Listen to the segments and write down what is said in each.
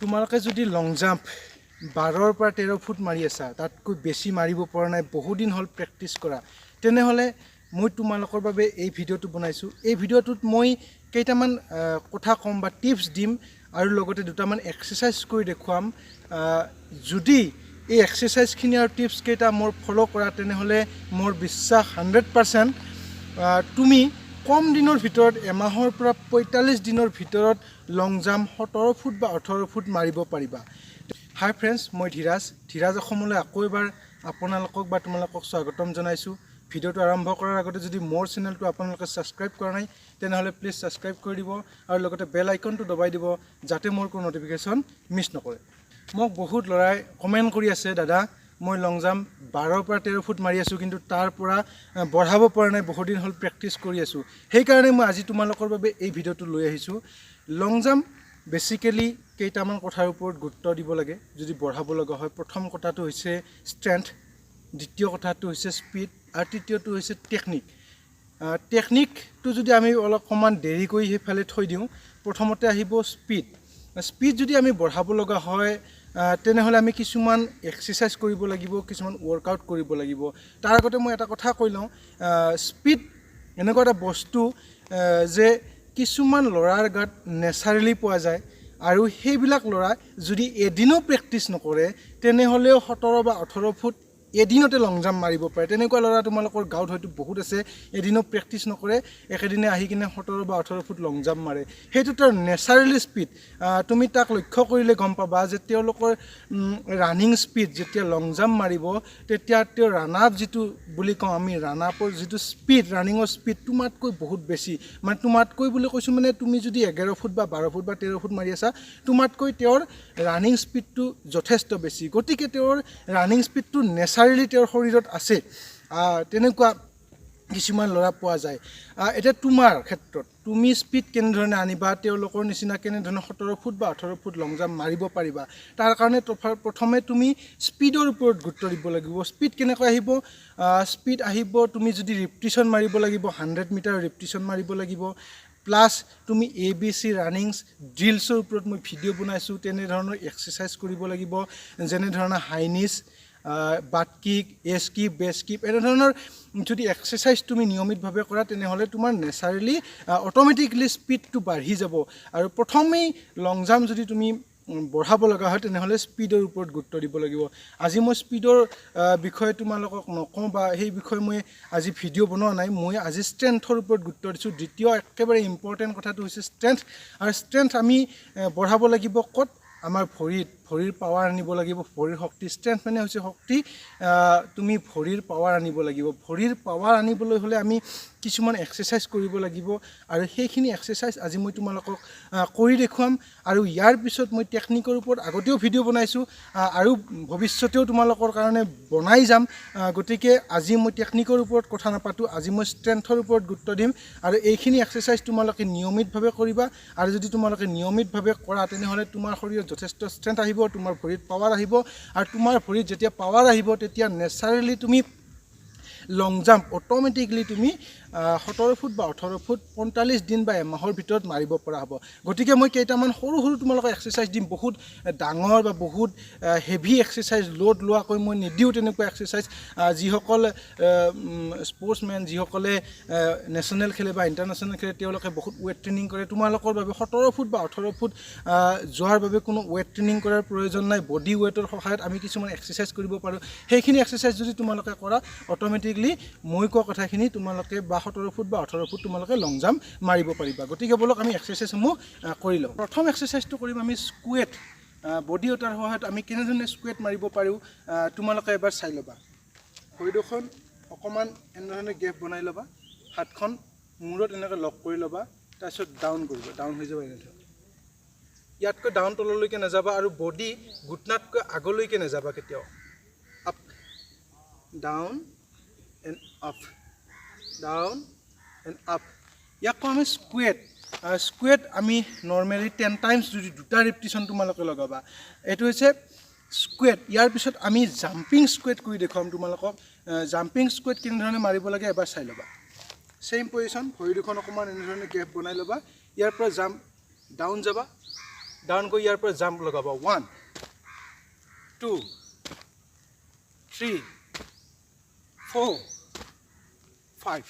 তোমালোকে যদি লং জাম্প 12 পৰা 13 ফুট মাৰি আছা তাতকৈ বেছি মাৰিব পৰা নাই বহু দিন হল প্ৰেক্টিস কৰা তেনেহলে মই তোমালোকৰ বাবে এই ভিডিওটো বনাইছো এই ভিডিওটোত মই কেইটামান কথা কম বা টিপস দিম আৰু লগতে দুটামান এক্সাৰসাইজ কৰি দেখুৱাম যদি এই এক্সাৰসাইজ খিনি আৰু টিপস কেইটা মোৰ ফলো কৰা তেনেহলে মোৰ বিশ্বাস 100% তুমি কম দিনৰ ভিতৰত এমাহৰ পৰা 45 দিনৰ ভিতৰত লং জাম্প 17 ফুট বা 18 ফুট মাৰিব পাৰিবা হাই ফ্ৰেন্ডস মই ধীৰাজ অসমলৈ আকৌ এবাৰ আপোনালোকক বা তোমালোকক স্বাগতম জনাইছো ভিডিওটো আৰম্ভ কৰাৰ আগতে যদি মোৰ চেনেলটো আপোনালোকে সাবস্ক্ৰাইব কৰা নাই তেনেহলে প্লিজ সাবস্ক্ৰাইব কৰি দিব আৰু লগতে বেল আইকনটো দবাই দিব যাতে মোৰ কোনো নটিফিকেশন মিছ নকৰে মোক বহুত লৰাই কমেন্ট কৰি আছে দাদা মই লং জাম্প 12 পৰা 13 ফুট মাৰি আছো কিন্তু তাৰ পৰা বঢ়াব পৰা নাই বহুত দিন হল প্ৰেক্টিস কৰি আছো সেই কাৰণে মই আজি তোমালোকৰ বাবে এই ভিডিওটো লৈ আহিছো লং জাম্প বেসিক্যালি কেইটামান কথাৰ ওপৰত গুৰুত্ব দিব লাগে যদি বঢ়াব লগা হয় প্ৰথম কথাটো হৈছে ষ্ট্ৰেংথ দ্বিতীয় কথাটো হৈছে স্পিড আৰু তৃতীয়টো হৈছে টেকনিকটো যদি আমি অলপ কমান দেৰি কৰি হেফালে থৈ দিও প্ৰথমতে আহিব স্পিড যদি আমি বঢ়াব লগা হয় তেনেহলে আমি কিছুমান এক্সাৰসাইজ কৰিব লাগিব কিছুমান ওয়াৰ্কআউট কৰিব লাগিব তাৰ আগতে মই এটা কথা কৈ লওঁ স্পিড এনেকুৱা এটা বস্তু যে কিছুমান লৰাৰ গাত নেচাৰেলি পোৱা যায় আৰু সেইবিলাক লৰা যদি এদিনো প্ৰেক্টিস নকৰে তেনেহলেও 17 বা 18 ফুট এদিনতে লং জাম্প মাৰিব পাৰে তেনেকুৱা লৰা তোমালোকৰ গাঁৱত হয়তো বহুত আছে এদিনো প্ৰেক্টিস নকৰে একেদিনে আহি কিনে 17 বা 18 ফুট লং জাম্প মাৰে হেতু তাৰ নেচাৰেলি স্পিড তুমি তাক লক্ষ্য কৰিলে গম পাবা যে তেওঁলোকৰ ৰানিং স্পিড যেতিয়া লং জাম্প মাৰিব তেতিয়া তেওঁ ৰান আপ যেটো বুলি কওঁ আমি ৰান আপৰ যেটো স্পিড ৰানিংৰ স্পিড তোমাতকৈ বহুত বেছি মানে তোমাতকৈ বুলি কৈছো মানে তুমি যদি 11 ফুট বা 12 ফুট বা 13 ফুট মাৰি আছা তোমাতকৈ তেওঁৰ ৰানিং স্পিডটো যথেষ্ট বেছি গতিকে তেওঁৰ ৰানিং স্পিডটো নেচাৰেলি তেওঁৰ শৰীৰত আছে তেনেকুৱা কিছুমান লৰা পোৱা যায় এটা তোমাৰ ক্ষেত্ৰত তুমি স্পিড কেনে ধৰণে আনিবা তেওঁলোকৰ নিচিনা কেনে ধৰণে 17 ফুট বা 18 ফুট লং জাম্প মাৰিব পাৰিবা তাৰ কাৰণে প্ৰথমে তুমি স্পিডৰ ওপৰত গুৰুত্ব দিব লাগিব স্পিড কেনেকৈ আহিব স্পিড আহিব তুমি যদি ৰিপিটিশন মাৰিব লাগিব 100 মিটাৰ ৰিপিটিশন মাৰিব লাগিব প্লাস তুমি ABC ৰানিংস ড্ৰিলছৰ ওপৰত মই ভিডিও বনাইছো তেনে ধৰণৰ এক্সাৰসাইজ কৰিব লাগিব যেনে ধৰণৰ হাই নিচ বাট কিক এছ কিক বেস কিক এনে ধৰণৰ যদি এক্সাৰসাইজ তুমি নিয়মিতভাৱে কৰা তেনেহলে তোমাৰ নেচাৰেলি অটোমেটিক্যালি স্পিডটো বাঢ়ি যাব আৰু প্ৰথমেই লং জাম্প যদি তুমি বঢ়াব লগা হয় তেনেহলে স্পিডৰ ওপৰত গুৰুত্ব দিব লাগিব আজি মই স্পিডৰ বিষয়ে তোমালোকক নকওঁ বা সেই বিষয়ে মই আজি ভিডিও বনোৱা নাই মই আজি ষ্ট্ৰেংথৰ ওপৰত গুৰুত্ব দিছো দ্বিতীয় একেবাৰে ইম্পৰ্টেন্ট কথাটো হৈছে ষ্ট্ৰেংথ আৰু ষ্ট্ৰেংথ আমি বঢ়াব লাগিব ক'ত আমাৰ ভৰিৰ পাৱাৰ আনিব লাগিব ভৰিৰ শক্তি ষ্ট্ৰেংথ মানে হৈছে শক্তি তুমি ভৰিৰ পাৱাৰ আনিব লাগিব ভৰিৰ পাৱাৰ আনিবলৈ হলে আমি কিছুমান এক্সাৰসাইজ কৰিব লাগিব আৰু সেইখিনি এক্সাৰসাইজ আজি মই তোমালোকক কৰি দেখুৱাম আৰু ইয়াৰ পিছত মই টেকনিকৰ ওপৰত আগতেও ভিডিও বনাইছো আৰু ভৱিষ্যতেও তোমালোকৰ কাৰণে বনাই যাম গতিকে আজি মই টেকনিকৰ ওপৰত কথা নাপাতো আজি মই ষ্ট্ৰেংথৰ ওপৰত গুৰুত্ব দিম আৰু এইখিনি এক্সাৰসাইজ তোমালোকে নিয়মিতভাৱে কৰিবা আৰু যদি তোমালোকে নিয়মিতভাৱে কৰা তেনেহলে তোমাৰ শৰীৰত যথেষ্ট ষ্ট্ৰেংথ আহিব তোমাৰ ভৰিত পাৱাৰ আহিব আৰু তোমাৰ ভৰিত যেতিয়া পাৱাৰ আহিব তেতিয়া নেচাৰেলি তুমি লং জাম্প অটোমেটিক্যালি তুমি 17 ফুট বা 18 ফুট 45 দিন বা এমাহৰ ভিতৰত মাৰিব পৰা হ'ব গতিকে মই কেইটামান সৰু সৰু তোমালোকক এক্সাৰসাইজ দিম বহুত ডাঙৰ বা বহুত হেভি এক্সাৰসাইজ লোড লোৱাকৈ মই নিদিও তেনেকুৱা এক্সাৰসাইজ যিসকল স্পৰ্টছমেন যিসকলে নেশ্যনেল খেলে বা ইণ্টাৰনেশ্যনেল খেলে তেওঁলোকে বহুত ৱেট ট্ৰেইনিং কৰে তোমালোকৰ বাবে 17 ফুট বা 18 ফুট যোৱাৰ বাবে কোনো ৱেট ট্ৰেইনিং কৰাৰ প্ৰয়োজন নাই বডি ৱেটৰ সহায়ত আমি কিছুমান এক্সাৰসাইজ কৰিব পাৰো সেইখিনি এক্সাৰসাইজ যদি তোমালোকে কৰা অটোমেটিক্যালি মই কোৱা কথাখিনি তোমালোকে 17 ফুট বা 18 ফুট তোমালোকে লং জাম্প মাৰিব পাৰিবা গতিকে বলক আমি এক্সাৰসাইজসমূহ কৰি লওঁ প্ৰথম এক্সাৰসাইজটো কৰিম আমি স্কুৱেট বডি ৱেটৰ সহায়ত আমি কেনে ধৰণে স্কুৱেট মাৰিব পাৰো তোমালোকে এবাৰ চাই লবা ভৰিখন অকমান এনেধৰণে গেপ বনাই লবা হাতখন মূৰত এনেকৈ লক কৰি লবা তাৰপিছত ডাউন কৰিবা ডাউন হৈ যাব এনেকৈ ইয়াতকৈ ডাউন তললৈকে নাযাবা আৰু বডি ঘুটনাতকৈ আগলৈকে নাযাবা কেতিয়াও up down and up down and up ইয়াক আমি স্কুৱেট আমি নৰমালি 10 টাইমছ যদি দুটা ৰিপিটিশন তোমালোকে লগাবা এটো হৈছে স্কুৱেট ইয়াৰ পিছত আমি জাম্পিং স্কুৱেট কৰি দেখুৱাম তোমালোকক জাম্পিং স্কুৱেট কিন ধৰণে মাৰিব লাগে এবাৰ চাই লবা সেম পজিশন ভৰি দুখন অকমান এনে ধৰণে গেপ বনাই লবা ইয়াৰ পৰা জাম্প ডাউন যাবা ডাউন গৈ ইয়াৰ পৰা জাম্প লগাব 1 2 3 4 5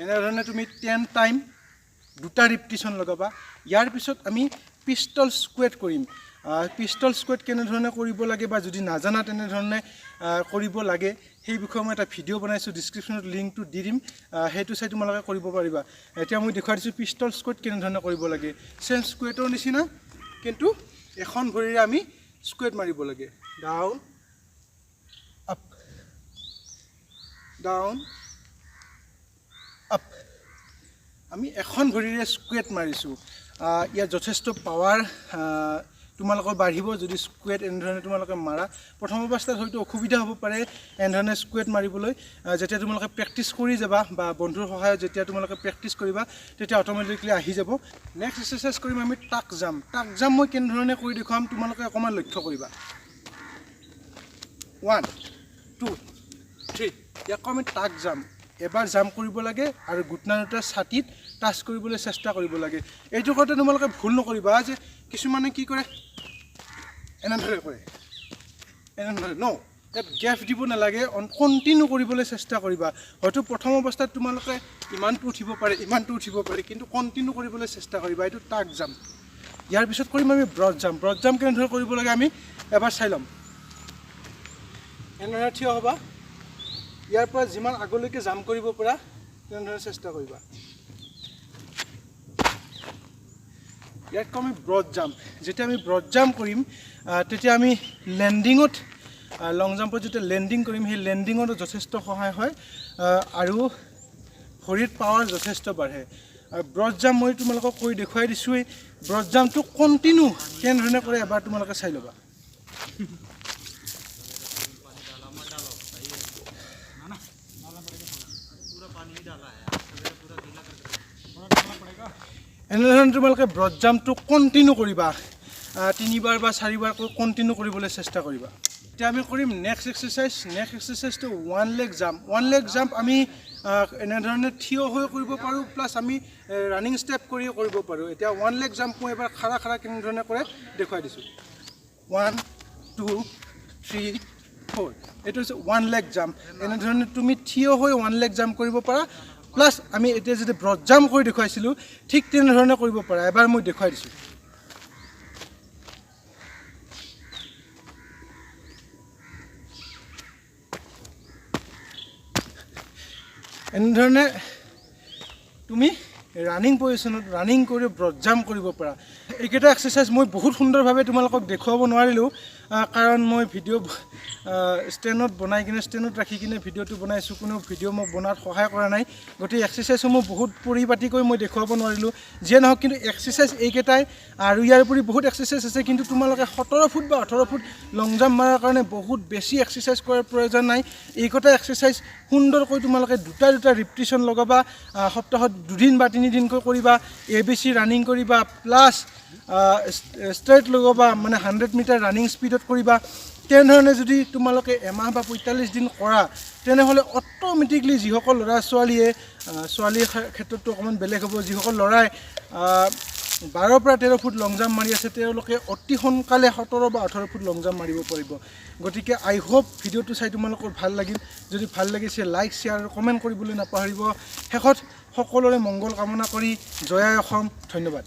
এনেধৰণে তুমি 10 টাইম দুটা ৰিপিটিশ্যন লগাবা ইয়াৰ পিছত আমি পিষ্টল স্কুৱেট কৰিম পিষ্টল স্কুৱেট কেনেধৰণে কৰিব লাগে বা যদি নাজানা তেনেধৰণে কৰিব লাগে সেই বিষয়ে মই এটা ভিডিঅ' বনাইছোঁ ডিছক্ৰিপশ্যনত লিংকটো দি দিম সেইটো চাই তোমালোকে কৰিব পাৰিবা এতিয়া মই দেখুৱাই দিছোঁ পিষ্টল স্কুৱেট কেনেধৰণে কৰিব লাগে চেম স্কুৱেটৰ নিচিনা কিন্তু এখন ভৰিৰে আমি স্কুৱেট মাৰিব লাগে ডাউন আপ ডাউন আপ আমি এখন ভৰিৰে স্কুৱেট মাৰিছোঁ ইয়াত যথেষ্ট পাৱাৰ তোমালোকৰ বাঢ়িব যদি স্কুৱেট এনেধৰণে তোমালোকে মাৰা প্ৰথম অৱস্থাত হয়তো অসুবিধা হ'ব পাৰে এনেধৰণে স্কুৱেট মাৰিবলৈ যেতিয়া তোমালোকে প্ৰেক্টিছ কৰি যাবা বা বন্ধুৰ সহায়ত যেতিয়া তোমালোকে প্ৰেক্টিছ কৰিবা তেতিয়া অট'মেটিকলি আহি যাব নেক্সট এক্সাৰচাইজ কৰিম আমি টাক জাম্প মই কেনেধৰণে কৰি দেখুৱাম তোমালোকে অকণমান লক্ষ্য কৰিবা 1 2 3 ইয়াক আমি টাক জাম্প এবাৰ জাম্প কৰিব লাগে আৰু ঘুটনা দুটা ছাতিত টাচ কৰিবলৈ চেষ্টা কৰিব লাগে এইটো কৰোঁতে তোমালোকে ভুল নকৰিবা যে কিছুমানে কি কৰে এনেধৰণে কৰে এনেধৰণে ন ইয়াত গেপ দিব নালাগে কণ্টিনিউ কৰিবলৈ চেষ্টা কৰিবা হয়তো প্ৰথম অৱস্থাত তোমালোকে ইমানটো উঠিব পাৰে কিন্তু কণ্টিনিউ কৰিবলৈ চেষ্টা কৰিবা এইটো টাক জাম্প ইয়াৰ পিছত কৰিম আমি ব্ৰড জাম্প কেনেধৰণে কৰিব লাগে আমি এবাৰ চাই ল'ম এনেধৰণে থিয় হ'বা ইয়াৰ পৰা যিমান আগলৈকে জাম্প কৰিব পৰা তেনেধৰণে চেষ্টা কৰিবা ইয়াক আমি ব্ৰড জাম্প যেতিয়া আমি ব্ৰড জাম্প কৰিম তেতিয়া আমি লেণ্ডিঙত লং জাম্পত যেতিয়া লেণ্ডিং কৰিম সেই লেণ্ডিঙতো যথেষ্ট সহায় হয় আৰু ভৰিত পাৱাৰ যথেষ্ট বাঢ়ে ব্ৰড জাম্প মই তোমালোকক কৰি দেখুৱাই দিছোঁৱেই ব্ৰড জাম্পটো কণ্টিনিউ কেনেধৰণে কৰে এবাৰ তোমালোকে চাই ল'বা এনেধৰণে তোমালোকে ব্ৰড জাম্পটো কণ্টিনিউ কৰিবা 3বাৰ বা 4বাৰ কণ্টিনিউ কৰিবলৈ চেষ্টা কৰিবা এতিয়া আমি কৰিম নেক্সট এক্সাৰচাইজটো ওৱান লেগ জাম্প আমি এনেধৰণে থিয় হৈ কৰিব পাৰোঁ প্লাছ আমি ৰানিং ষ্টেপ কৰিও কৰিব পাৰোঁ এতিয়া ওৱান লেগ জাম্প মই এবাৰ খাৰা কেনেধৰণে কৰে দেখুৱাই দিছোঁ 1 2 3 4 এইটো হৈছে ওৱান লেগ জাম্প এনেধৰণে তুমি থিয় হৈ ওৱান লেগ জাম্প কৰিব পাৰা প্লাছ আমি এতিয়া যদি ব্ৰড জাম্প কৰি দেখুৱাইছিলোঁ ঠিক তেনেধৰণে কৰিব পাৰা এবাৰ মই দেখুৱাই দিছোঁ এনেধৰণে তুমি ৰানিং পজিশ্যনত ৰানিং কৰি ব্ৰড জাম্প কৰিব পাৰা এইকেইটা এক্সাৰচাইজ মই বহুত সুন্দৰভাৱে তোমালোকক দেখুৱাব নোৱাৰিলোঁ কাৰণ মই ভিডিঅ' ষ্টেণ্ডত বনাই কিনে ষ্টেণ্ডত ৰাখি কিনে ভিডিঅ'টো বনাইছোঁ কোনো ভিডিঅ' মোক বনোৱাত সহায় কৰা নাই গতিকে এক্সাৰচাইজসমূহ বহুত পৰিপাটিকৈ মই দেখুৱাব নোৱাৰিলোঁ যিয়ে নহওক কিন্তু এক্সাৰচাইজ এইকেইটাই আৰু ইয়াৰ উপৰি বহুত এক্সাৰচাইজ আছে কিন্তু তোমালোকে 17 ফুট বা 18 ফুট লং জাম্প মাৰাৰ কাৰণে বহুত বেছি এক্সাৰচাইজ কৰাৰ প্ৰয়োজন নাই এইকেইটা এক্সাৰচাইজ সুন্দৰকৈ তোমালোকে দুটা ৰিপিটিশ্যন লগাবা সপ্তাহত 2 দিন বা 3 দিনকৈ কৰিবা ABC ৰানিং কৰিবা প্লাছ ষ্ট্ৰেট লগাবা মানে 100 মিটাৰ ৰানিং স্পীডত কৰিবা তেনেধৰণে যদি তোমালোকে এমাহ বা 45 দিন কৰা তেনেহ'লে অট'মেটিকলি যিসকল ল'ৰা ছোৱালীৰ ক্ষেত্ৰতো অকণমান বেলেগ হ'ব যিসকল ল'ৰাই 12 পৰা 13 ফুট লং জাম্প মাৰি আছে তেওঁলোকে অতি সোনকালে 17 বা 18 ফুট লং জাম্প মাৰিব পাৰিব গতিকে আই হোপ ভিডিঅ'টো চাই তোমালোকৰ ভাল লাগিল যদি ভাল লাগিছে লাইক শ্বেয়াৰ আৰু কমেণ্ট কৰিবলৈ নাপাহৰিব শেষত সকলোৰে মংগল কামনা কৰি জয় আই অসম ধন্যবাদ